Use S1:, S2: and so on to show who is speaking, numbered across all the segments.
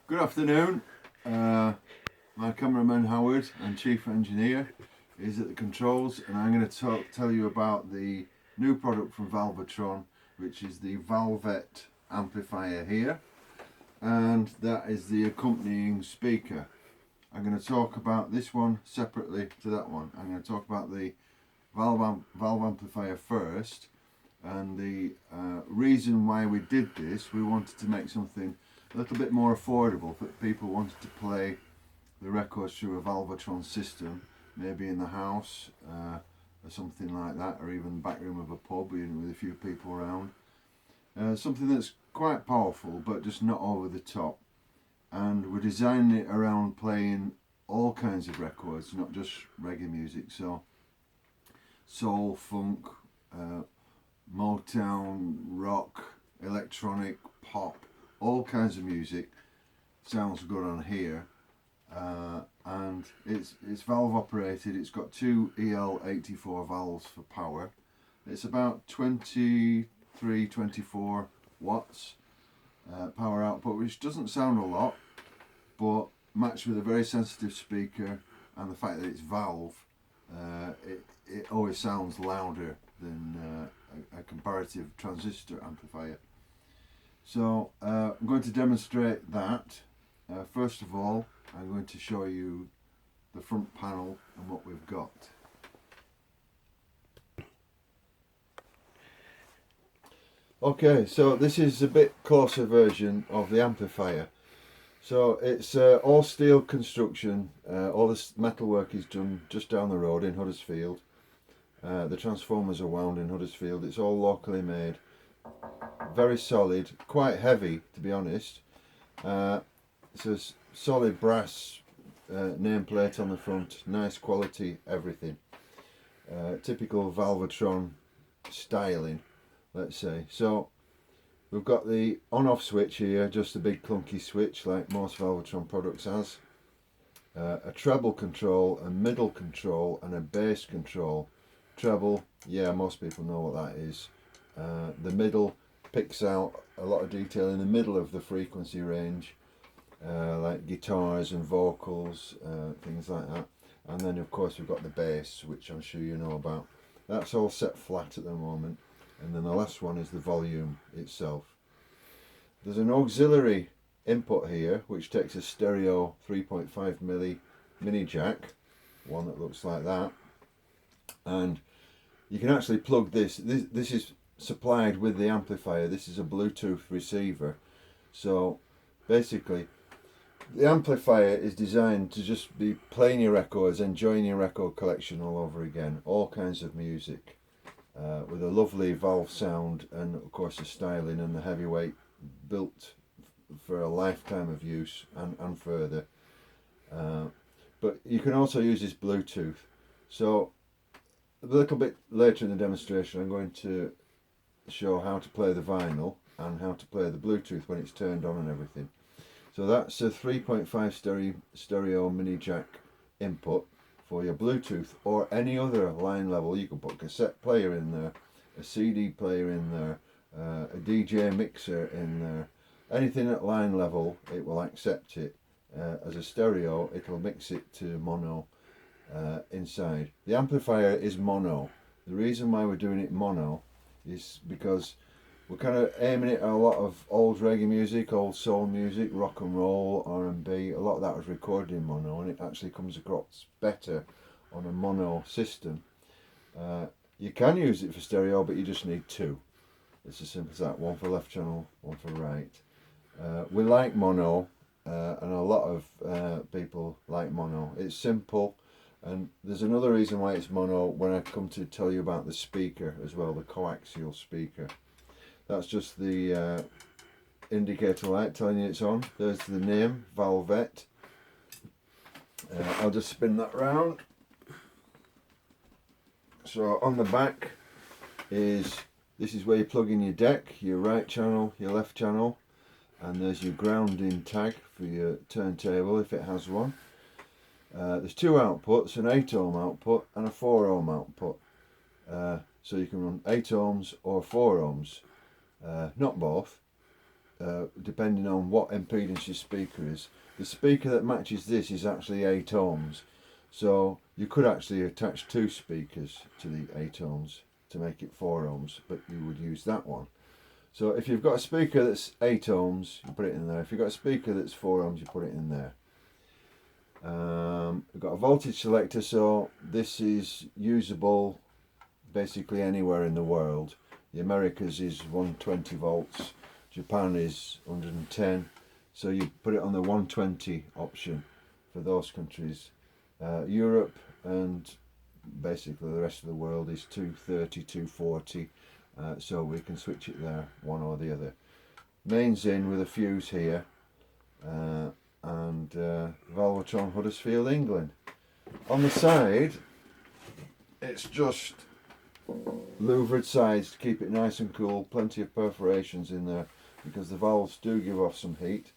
S1: Good afternoon. My cameraman Howard and chief engineer is at the controls, and I'm going to tell you about the new product from Valvatron, which is the Valvet amplifier here, and that is the accompanying speaker. I'm going to talk about this one separately to that one. I'm going to talk about the valve amplifier first, and the reason why we did this, we wanted to make something a little bit more affordable for people who wanted to play the records through a Valvatron system, maybe in the house or something like that, or even the back room of a pub with a few people around. Something that's quite powerful but just not over the top, and we're designing it around playing all kinds of records, not just reggae music, so soul, funk, Motown, rock, electronic, pop, all kinds of music sounds good on here. And it's valve operated. It's got two EL84 valves for power. It's about 23-24 watts power output, which doesn't sound a lot, but matched with a very sensitive speaker and the fact that it's valve, it always sounds louder than a comparative transistor amplifier. So I'm going to demonstrate that. First of all, I'm going to show you the front panel and what we've got. Okay, so this is a bit closer version of the amplifier. So it's all steel construction, all this metalwork is done just down the road in Huddersfield. The transformers are wound in Huddersfield. It's all locally made, very solid, quite heavy to be honest. It's a solid brass nameplate on the front, nice quality everything. Typical Valvatron styling, let's say. So we've got the on-off switch here, just a big clunky switch like most Valvatron products has. A treble control, a middle control and a bass control. Treble, yeah, most people know what that is. The middle picks out a lot of detail in the middle of the frequency range, like guitars and vocals, things like that. And then of course we've got the bass, which I'm sure you know about. That's all set flat at the moment. And then the last one is the volume itself. There's an auxiliary input here which takes a stereo 3.5mm mini jack, one that looks like that, and you can actually plug this is supplied with the amplifier. This is a Bluetooth receiver, so basically the amplifier is designed to just be playing your records, enjoying your record collection all over again, all kinds of music, with a lovely valve sound and of course the styling and the heavyweight, built for a lifetime of use and further. But you can also use this Bluetooth. So a little bit later in the demonstration I'm going to show how to play the vinyl and how to play the Bluetooth when it's turned on and everything. So that's a 3.5 stereo mini jack input for your Bluetooth or any other line level. You can put a cassette player in there, a CD player in there, a DJ mixer in there. Anything at line level it will accept it. As a stereo it'll mix it to mono inside. The amplifier is mono. The reason why we're doing it mono is because we're kind of aiming it at a lot of old reggae music, old soul music, rock and roll, R&B. A lot of that was recorded in mono, and it actually comes across better on a mono system. You can use it for stereo, but you just need two. It's as simple as that. One for left channel, one for right. We like mono, and a lot of people like mono. It's simple, and there's another reason why it's mono when I come to tell you about the speaker as well, the coaxial speaker. That's just the indicator light telling you it's on. There's the name, Valvet. I'll just spin that round. So on the back this is where you plug in your deck, your right channel, your left channel, and there's your grounding tag for your turntable if it has one. There's two outputs, an 8 ohm output and a 4 ohm output. So you can run 8 ohms or 4 ohms, not both. depending on what impedance your speaker is. The speaker that matches this is actually 8 ohms, so you could actually attach 2 speakers to the 8 ohms to make it 4 ohms, but you would use that one. So if you've got a speaker that's 8 ohms, you put it in there. If you've got a speaker that's 4 ohms, you put it in there. We've got a voltage selector, so this is usable basically anywhere in the world. The Americas is 120 volts, Japan is 110, so you put it on the 120 option for those countries. Europe and basically the rest of the world is 230, 240, so we can switch it there, one or the other. Mains in with a fuse here, and Valvatron Huddersfield, England. On the side, it's just louvered sides to keep it nice and cool, plenty of perforations in there because the valves do give off some heat.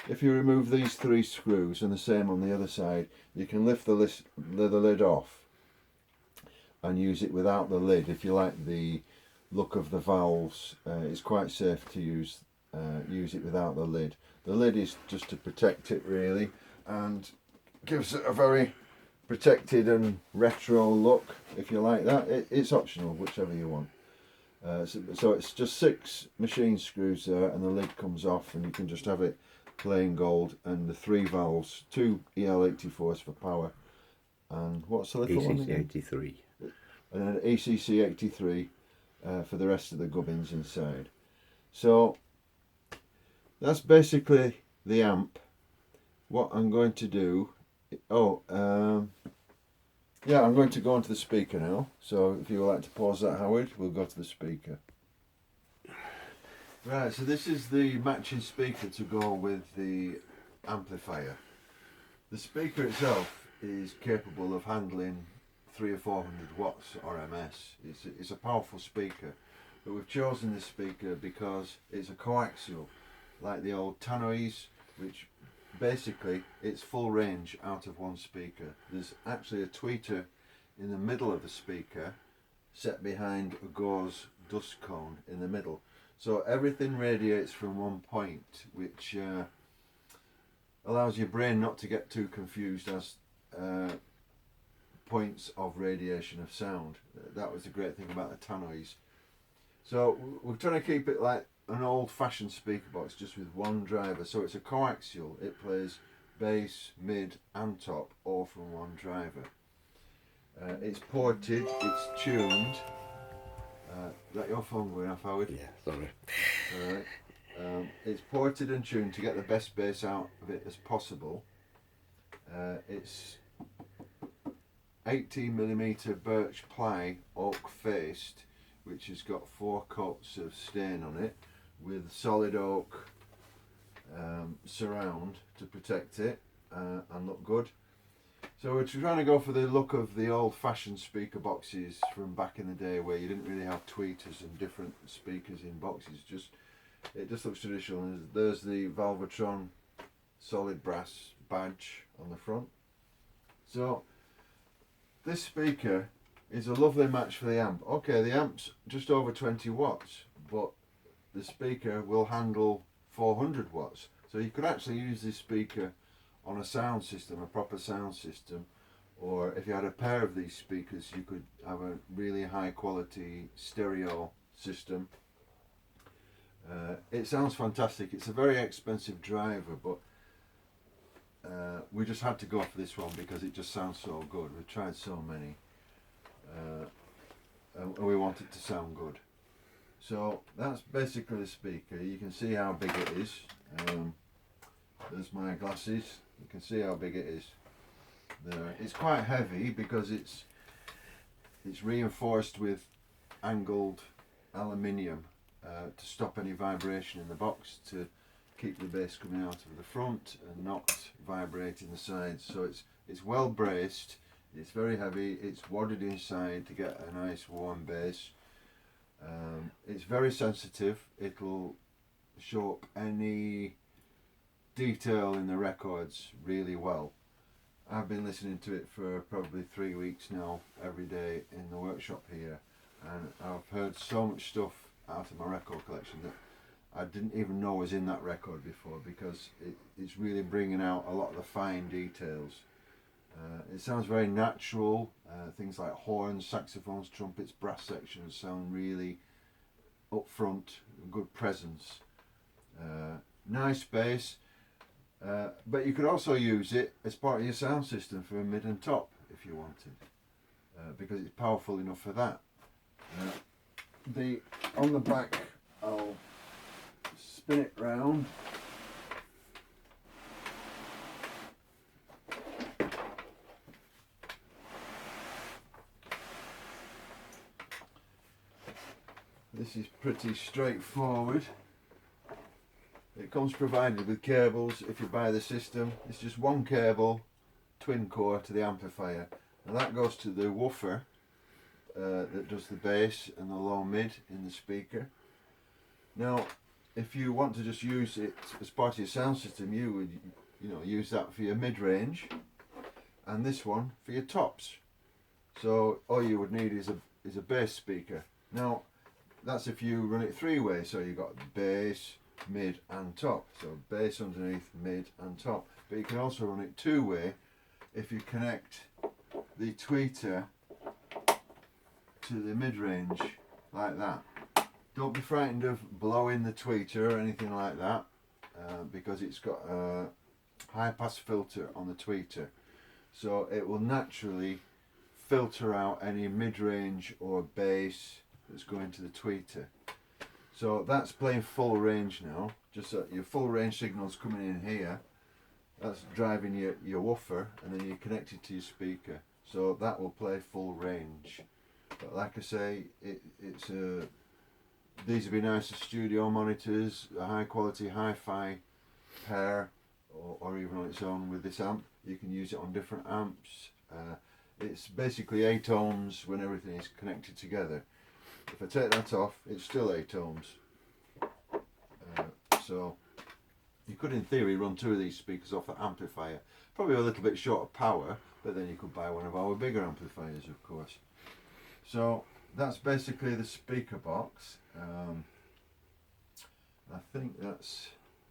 S1: If you remove these 3 screws, and the same on the other side, you can lift the lid off and use it without the lid. If you like the look of the valves, it's quite safe to use it without the lid. The lid is just to protect it really, and gives it a very protected and retro look. If you like that, it's optional, whichever you want. So it's just 6 machine screws there, and the lid comes off, and you can just have it plain gold, and the 3 valves, 2 EL84s for power, and what's the little one again?
S2: ECC83.
S1: And an ECC83 for the rest of the gubbins inside. So that's basically the amp. What I'm going to do, I'm going to go onto the speaker now. So if you would like to pause that, Howard, we'll go to the speaker. Right, so this is the matching speaker to go with the amplifier. The speaker itself is capable of handling 300 or 400 watts RMS. It's a powerful speaker, but we've chosen this speaker because it's a coaxial, like the old tannoys, which basically it's full range out of one speaker. There's actually a tweeter in the middle of the speaker set behind a gauze dust cone in the middle, so everything radiates from one point, which allows your brain not to get too confused as points of radiation of sound. That was the great thing about the tannoys. So we're trying to keep it like an old-fashioned speaker box, just with one driver. So it's a coaxial. It plays bass, mid and top all from one driver. It's ported, it's tuned. Is that your phone going off, Howard?
S2: Yeah, sorry.
S1: Alright. It's ported and tuned to get the best bass out of it as possible. It's 18mm birch ply oak faced, which has got 4 coats of stain on it, with solid oak surround to protect it and look good. So we're trying to go for the look of the old-fashioned speaker boxes from back in the day, where you didn't really have tweeters and different speakers in boxes. It just looks traditional. And there's the Valvatron solid brass badge on the front. So this speaker is a lovely match for the amp. Okay, the amp's just over 20 watts, but the speaker will handle 400 watts. So you could actually use this speaker on a sound system, a proper sound system, or if you had a pair of these speakers, you could have a really high quality stereo system. It sounds fantastic. It's a very expensive driver, but we just had to go for this one because it just sounds so good. We've tried so many, and we want it to sound good. So that's basically the speaker. You can see how big it is. There's my glasses. You can see how big it is. There. It's quite heavy because it's reinforced with angled aluminium to stop any vibration in the box, to keep the bass coming out of the front and not vibrating the sides. So it's well braced. It's very heavy. It's wadded inside to get a nice warm bass. It's very sensitive. It'll show up any detail in the records really well. I've been listening to it for probably 3 weeks now, every day in the workshop here, and I've heard so much stuff out of my record collection that I didn't even know was in that record before, because it's really bringing out a lot of the fine details. It sounds very natural. Things like horns, saxophones, trumpets, brass sections sound really up front, good presence. Nice bass, but you could also use it as part of your sound system for mid and top if you wanted, because it's powerful enough for that. On the back, I'll spin it round. This is pretty straightforward. It comes provided with cables if you buy the system. It's just one cable, twin core to the amplifier, and that goes to the woofer that does the bass and the low mid in the speaker. Now, if you want to just use it as part of your sound system, you would use that for your mid range, and this one for your tops. So all you would need is a bass speaker. Now, that's if you run it three ways, so you've got bass, mid and top. So bass underneath, mid and top. But you can also run it two way if you connect the tweeter to the mid range like that. Don't be frightened of blowing the tweeter or anything like that, because it's got a high pass filter on the tweeter, so it will naturally filter out any mid range or bass that's going to the tweeter. So that's playing full range now. Just so your full range signal's coming in here. That's driving your woofer, and then you connect it to your speaker. So that will play full range. But like I say, these would be nice as studio monitors, a high quality hi-fi pair, or even on its own with this amp. You can use it on different amps. It's basically 8 ohms when everything is connected together. If I take that off, it's still 8 ohms. So you could in theory run 2 of these speakers off the amplifier. Probably a little bit short of power, but then you could buy one of our bigger amplifiers, of course. So that's basically the speaker box. I think that's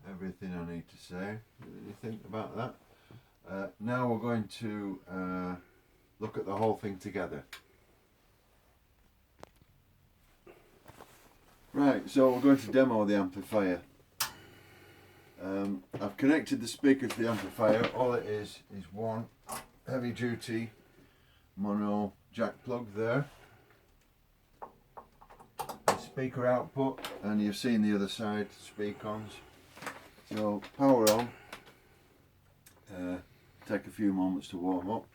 S1: everything I need to say. What do you think about that? Now we're going to look at the whole thing together. Right, so we're going to demo the amplifier. I've connected the speaker to the amplifier. All it is one heavy duty mono jack plug there, the speaker output, and you've seen the other side speak-ons. So power on, take a few moments to warm up.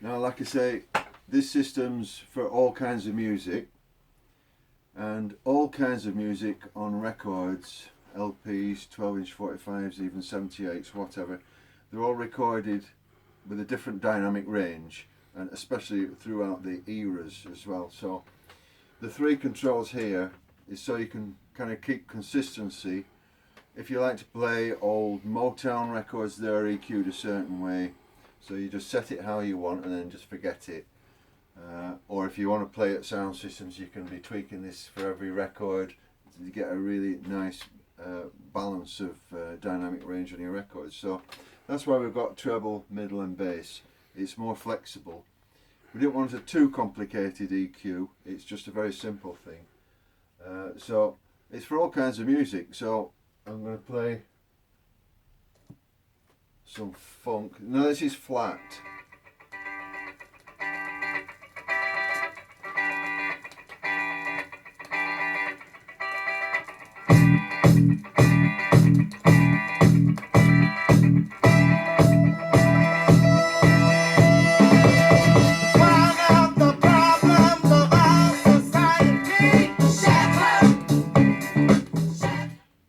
S1: Now, like I say, this system's for all kinds of music, and all kinds of music on records, LPs, 12-inch 45s, even 78s, whatever, they're all recorded with a different dynamic range, and especially throughout the eras as well. So the 3 controls here is so you can kind of keep consistency. If you like to play old Motown records, they're EQ'd a certain way, so you just set it how you want and then just forget it. Or if you want to play at sound systems, you can be tweaking this for every record to get a really nice balance of dynamic range on your records. So that's why we've got treble, middle and bass. It's more flexible. We didn't want a too complicated EQ, it's just a very simple thing. So it's for all kinds of music. So I'm going to play some funk. No, this is flat.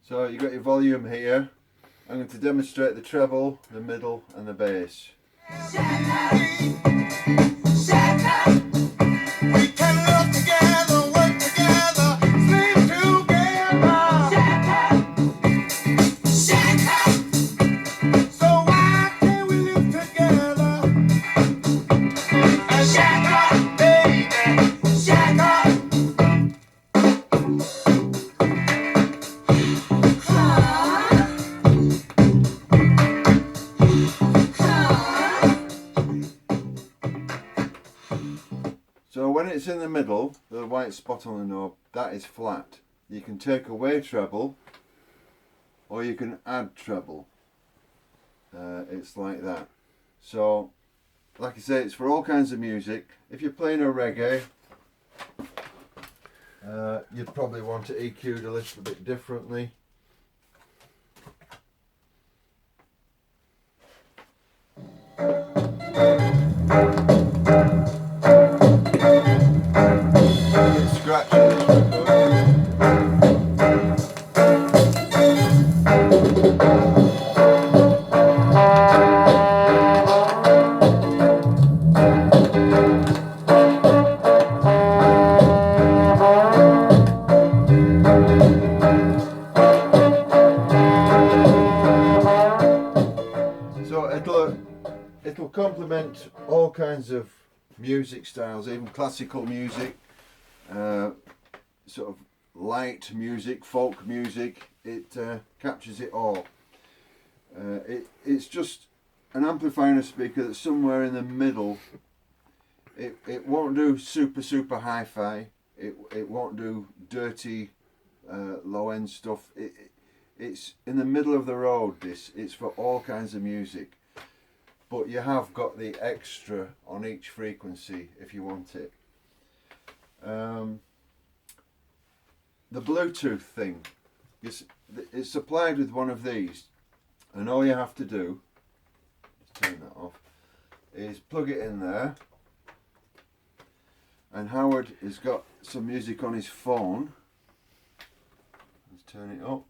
S1: So you got your volume here. I'm going to demonstrate the treble, the middle and the bass. this in the middle, the white spot on the knob, that is flat. You can take away treble or you can add treble. It's like that. So like I say, it's for all kinds of music. If you're playing a reggae, you'd probably want it EQ'd a little bit differently. It's scratching this record. So it'll complement all kinds of music styles, even classical music, sort of light music, folk music. It captures it all. It's just an amplifier and a speaker that's somewhere in the middle. It won't do super hi-fi. It won't do dirty low end stuff. It's in the middle of the road. It's for all kinds of music, but you have got the extra on each frequency if you want it. The Bluetooth thing, it's supplied with one of these, and all you have to do, just turn that off, is plug it in there. And Howard has got some music on his phone. Let's turn it up.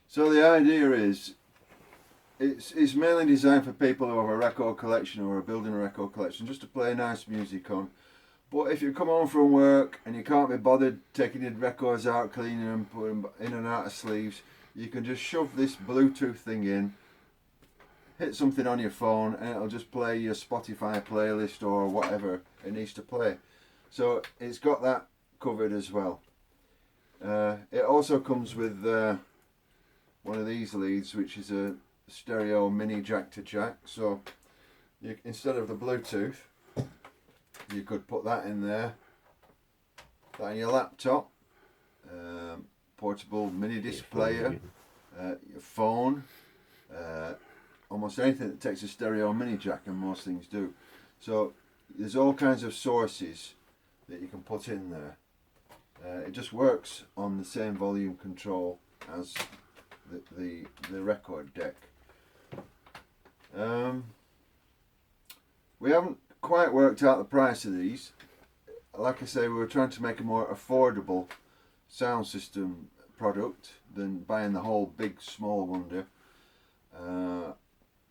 S1: So the idea is, it's mainly designed for people who have a record collection or are building a record collection, just to play nice music on. But if you come home from work and you can't be bothered taking your records out, cleaning them, putting them in and out of sleeves, you can just shove this Bluetooth thing in, hit something on your phone, and it'll just play your Spotify playlist or whatever it needs to play. So it's got that covered as well. It also comes with one of these leads, which is a stereo mini jack to jack. So instead of the Bluetooth, you could put that in there, that in your laptop, portable mini disc player, your phone, almost anything that takes a stereo mini jack, and most things do. So there's all kinds of sources that you can put in there. It just works on the same volume control as the record deck. We haven't quite worked out the price of these. Like I say, we were trying to make a more affordable sound system product than buying the whole big small wonder.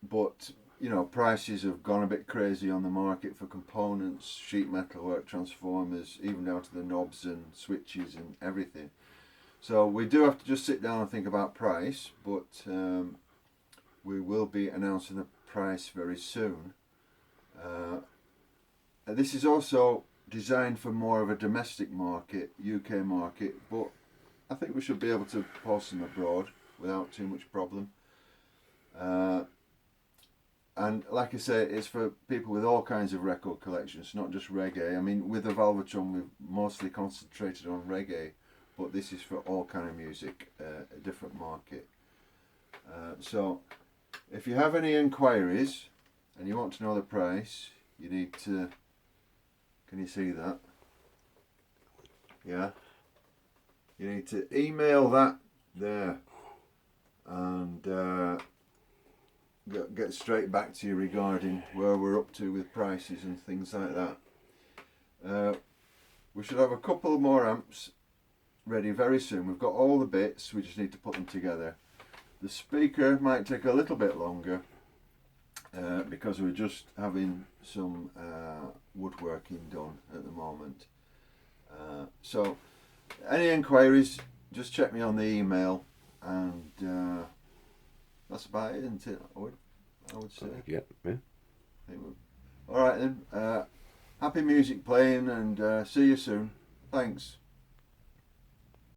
S1: But you know, prices have gone a bit crazy on the market for components, sheet metal work, transformers, even down to the knobs and switches and everything. So we do have to just sit down and think about price, but we will be announcing the price very soon. This is also designed for more of a domestic market, UK market, but I think we should be able to post them abroad without too much problem. And like I say, it's for people with all kinds of record collections, not just reggae. I mean, with the Valvatron, we've mostly concentrated on reggae, but this is for all kind of music, a different market. So if you have any inquiries and you want to know the price, you need to, can you see that? Yeah. You need to email that there and get straight back to you regarding where we're up to with prices and things like that. We should have a couple more amps ready very soon. We've got all the bits, we just need to put them together. The speaker might take a little bit longer, because we're just having some woodworking done at the moment. So any inquiries, just check me on the email, and that's about it, isn't it? I would say.
S2: Yeah.
S1: All right then. Happy music playing, and see you soon. Thanks.